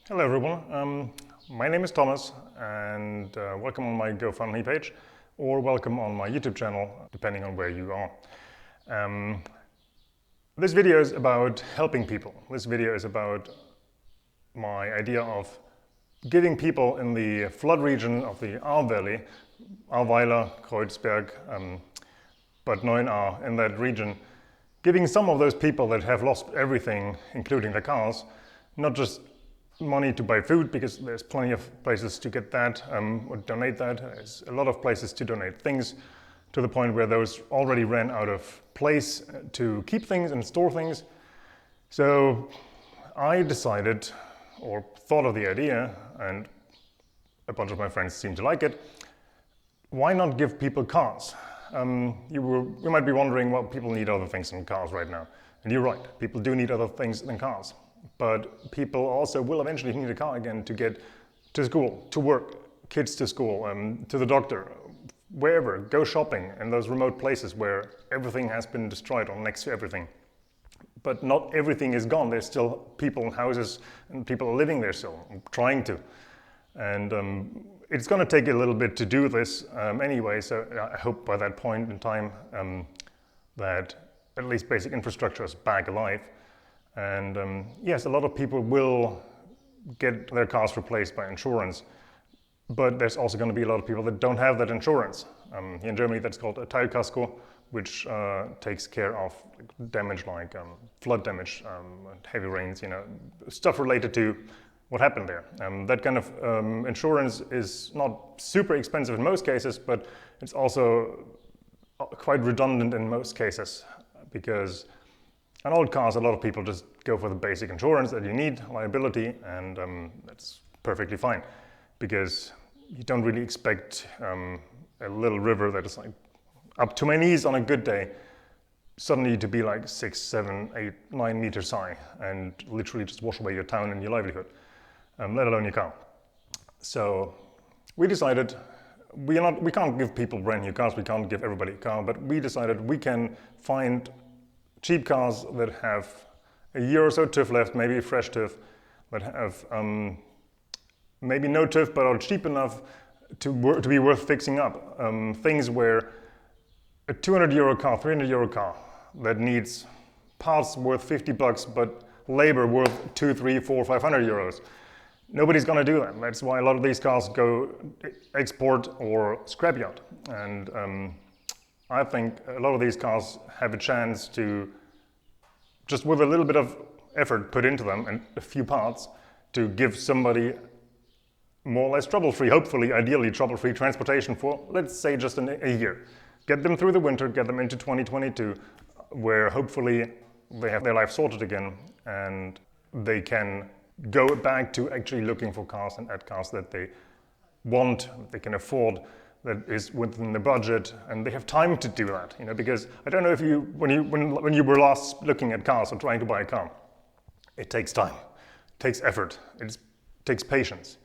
Hello everyone, my name is Thomas and welcome on my GoFundMe page or welcome on my YouTube channel, depending on where you are. This video is about helping people. This video is about my idea of giving people in the flood region of the Ahr Valley, Ahrweiler, Kreuzberg, Bad Neuenahr, in that region, giving some of those people that have lost everything, including their cars, not just money to buy food, because there's plenty of places to get that or donate that. There's a lot of places to donate things, to the point where those already ran out of place to keep things and store things. So I decided, or thought of the idea, and a bunch of my friends seem to like it, why not give people cars? You might be wondering, well, people need other things than cars right now. And you're right, people do need other things than cars. But people also will eventually need a car again to get to school, to work, kids to school, to the doctor, wherever, go shopping in those remote places where everything has been destroyed or next to everything. But not everything is gone. There's still people in houses and people are living there still, trying to. And it's going to take a little bit to do this anyway, so I hope by that point in time that at least basic infrastructure is back alive. And yes, a lot of people will get their cars replaced by insurance, but there's also going to be a lot of people that don't have that insurance. Here in Germany, that's called a Teilkasko, which takes care of damage like flood damage, heavy rains, stuff related to what happened there. That kind of insurance is not super expensive in most cases, but it's also quite redundant in most cases, because on old cars, a lot of people just go for the basic insurance that you need, liability, and that's perfectly fine, because you don't really expect a little river that is like up to my knees on a good day suddenly to be like 6, 7, 8, 9 meters high and literally just wash away your town and your livelihood, let alone your car. So we decided we can't give people brand new cars, we can't give everybody a car, but we decided we can find cheap cars that have a year or so TÜV left, maybe a fresh TÜV, that have maybe no TÜV but are cheap enough to be worth fixing up. Things where a 200 euro car, 300 euro car that needs parts worth 50 bucks but labor worth 2, 3, 4, 500 euros. Nobody's gonna do that. That's why a lot of these cars go export or scrapyard. And I think a lot of these cars have a chance to, just with a little bit of effort put into them and a few parts, to give somebody more or less trouble-free, hopefully, ideally trouble-free transportation for, let's say, just a year. Get them through the winter, get them into 2022, where hopefully they have their life sorted again and they can go back to actually looking for cars and add cars that they want, they can afford, that is within the budget, and they have time to do that. Because I don't know if when you were last looking at cars or trying to buy a car, it takes time, it takes effort, it takes patience.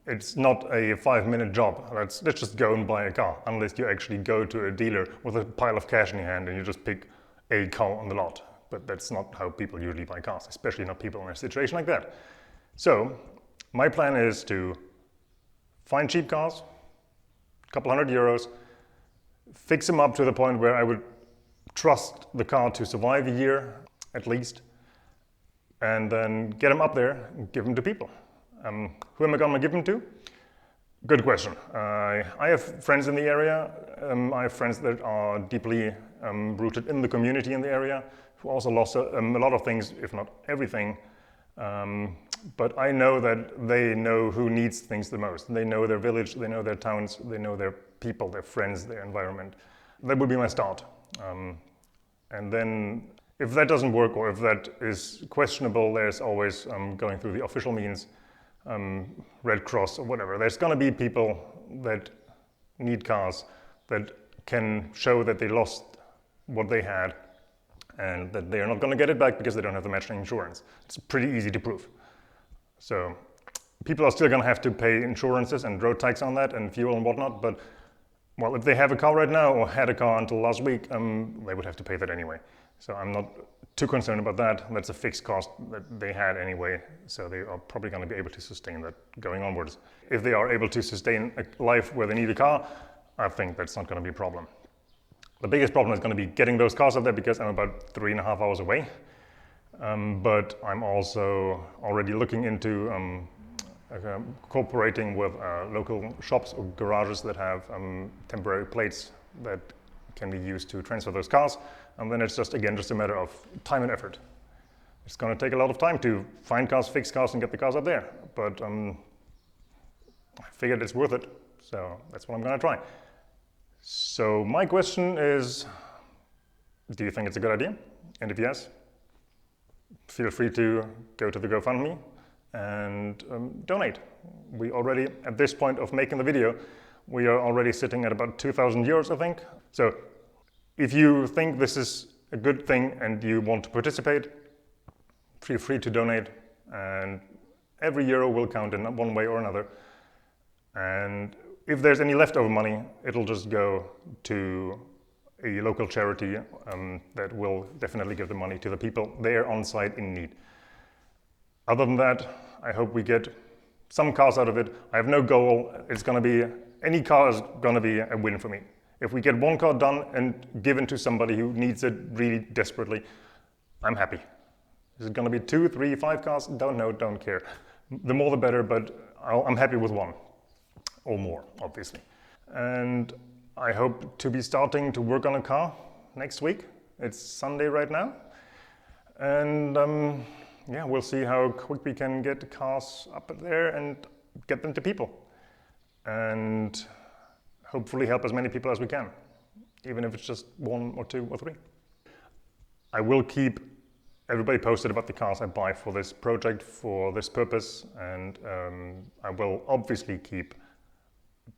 It's not a 5-minute job. Let's just go and buy a car, unless you actually go to a dealer with a pile of cash in your hand and you just pick a car on the lot. But that's not how people usually buy cars, especially not people in a situation like that. So my plan is to find cheap cars, couple €100, fix them up to the point where I would trust the car to survive a year at least, and then get them up there and give them to people. Who am I going to give them to? Good question. I have friends in the area. I have friends that are deeply rooted in the community in the area, who also lost a lot of things, if not everything. But I know that they know who needs things the most. They know their village, they know their towns, they know their people, their friends, their environment. That would be my start. And then if that doesn't work, or if that is questionable, there's always going through the official means, Red Cross or whatever. There's going to be people that need cars that can show that they lost what they had and that they are not going to get it back because they don't have the matching insurance. It's pretty easy to prove. So people are still going to have to pay insurances and road tax on that and fuel and whatnot, but well, if they have a car right now or had a car until last week, they would have to pay that anyway. So I'm not too concerned about that. That's a fixed cost that they had anyway, so they are probably going to be able to sustain that going onwards. If they are able to sustain a life where they need a car, I think that's not going to be a problem. The biggest problem is going to be getting those cars up there, because I'm about 3.5 hours away. But I'm also already looking into cooperating with local shops or garages that have temporary plates that can be used to transfer those cars. And then it's just a matter of time and effort. It's going to take a lot of time to find cars, fix cars, and get the cars up there. But I figured it's worth it, so that's what I'm going to try. So my question is, do you think it's a good idea? And if yes, feel free to go to the GoFundMe and donate. We already, at this point of making the video, we are already sitting at about 2,000 euros, I think. So if you think this is a good thing and you want to participate, feel free to donate, and every euro will count in one way or another. And if there's any leftover money, it'll just go to a local charity that will definitely give the money to the people there on site in need. Other than that, I hope we get some cars out of it. I have no goal. It's going to be, any car is going to be a win for me. If we get one car done and given to somebody who needs it really desperately, I'm happy. Is it going to be 2, 3, 5 cars? Don't know, don't care. The more the better, but I'm happy with one. Or more, obviously. And I hope to be starting to work on a car next week. It's Sunday right now. And yeah, we'll see how quick we can get the cars up there and get them to people. And hopefully help as many people as we can, even if it's just 1 or 2 or 3. I will keep everybody posted about the cars I buy for this project, for this purpose, and I will obviously keep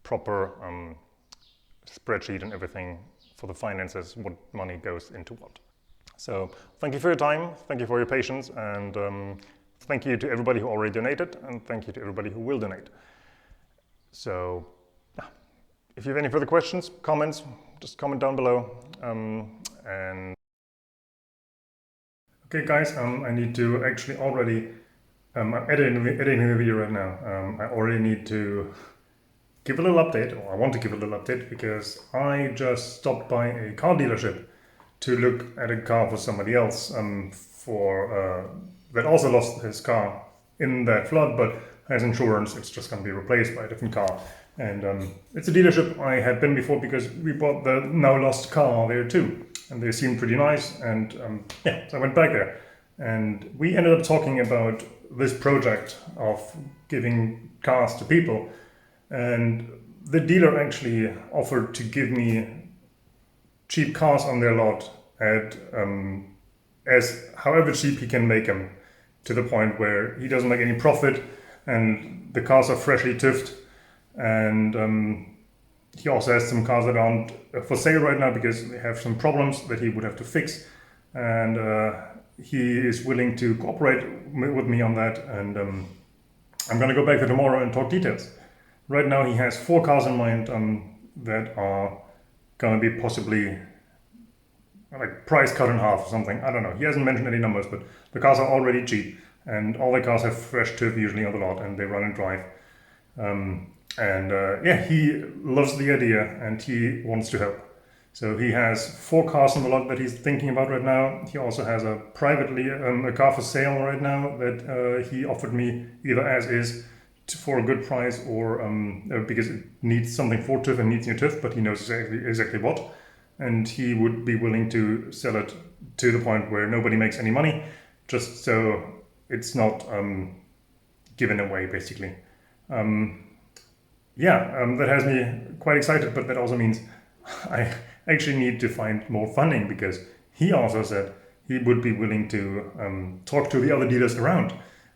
proper spreadsheet and everything for the finances, what money goes into what. So thank you for your time, thank you for your patience, and thank you to everybody who already donated, and thank you to everybody who will donate. So yeah. If you have any further questions, comments, just comment down below. And okay guys, I need to actually already, I'm editing the video right now. I already need to give a little update, or I want to give a little update, because I just stopped by a car dealership to look at a car for somebody else that also lost his car in that flood, but has insurance. It's just going to be replaced by a different car. And it's a dealership I had been before, because we bought the now lost car there too. And they seemed pretty nice, and yeah, so I went back there. And we ended up talking about this project of giving cars to people. And the dealer actually offered to give me cheap cars on their lot at as however cheap he can make them, to the point where he doesn't make any profit, and the cars are freshly TÜV'd. And he also has some cars that aren't for sale right now because they have some problems that he would have to fix. And he is willing to cooperate with me on that. And I'm going to go back there tomorrow and talk details. Right now he has 4 cars in mind that are going to be possibly like price cut in half or something. I don't know. He hasn't mentioned any numbers, but the cars are already cheap. And all the cars have fresh TÜV usually on the lot, and they run and drive. Yeah, he loves the idea and he wants to help. So he has 4 cars on the lot that he's thinking about right now. He also has a privately a car for sale right now that he offered me either as is for a good price, or because it needs something for TÜV and needs new TÜV, but he knows exactly what. And he would be willing to sell it to the point where nobody makes any money, just so it's not given away, basically. That has me quite excited, but that also means I actually need to find more funding, because he also said he would be willing to talk to the other dealers around.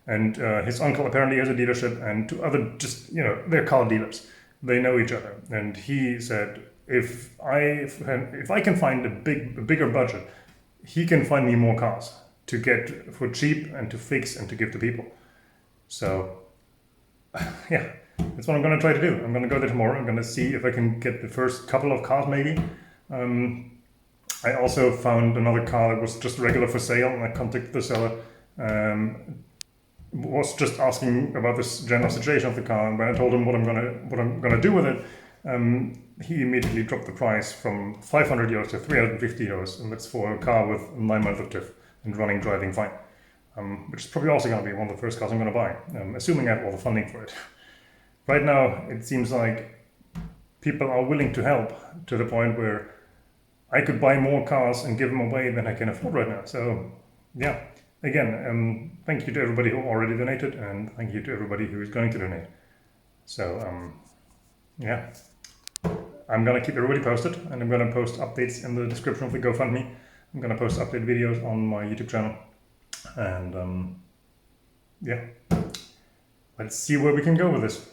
And his uncle apparently has a dealership, and to other, just, you know, they're car dealers. They know each other. And he said, if I can find a bigger budget, he can find me more cars to get for cheap and to fix and to give to people. So yeah, that's what I'm going to try to do. I'm going to go there tomorrow. I'm going to see if I can get the first couple of cars maybe. I also found another car that was just regular for sale, and I contacted the seller. Was just asking about this general situation of the car, and when I told him what I'm gonna do with it, he immediately dropped the price from 500 euros to 350 euros, and that's for a car with 9 months of TIF and running, driving fine. Which is probably also going to be one of the first cars I'm going to buy, assuming I have all the funding for it. Right now, it seems like people are willing to help to the point where I could buy more cars and give them away than I can afford right now. So, yeah, again, thank you to everybody who already donated, and thank you to everybody who is going to donate. So, yeah, I'm going to keep everybody posted, and I'm going to post updates in the description of the GoFundMe. I'm going to post update videos on my YouTube channel. And yeah, let's see where we can go with this.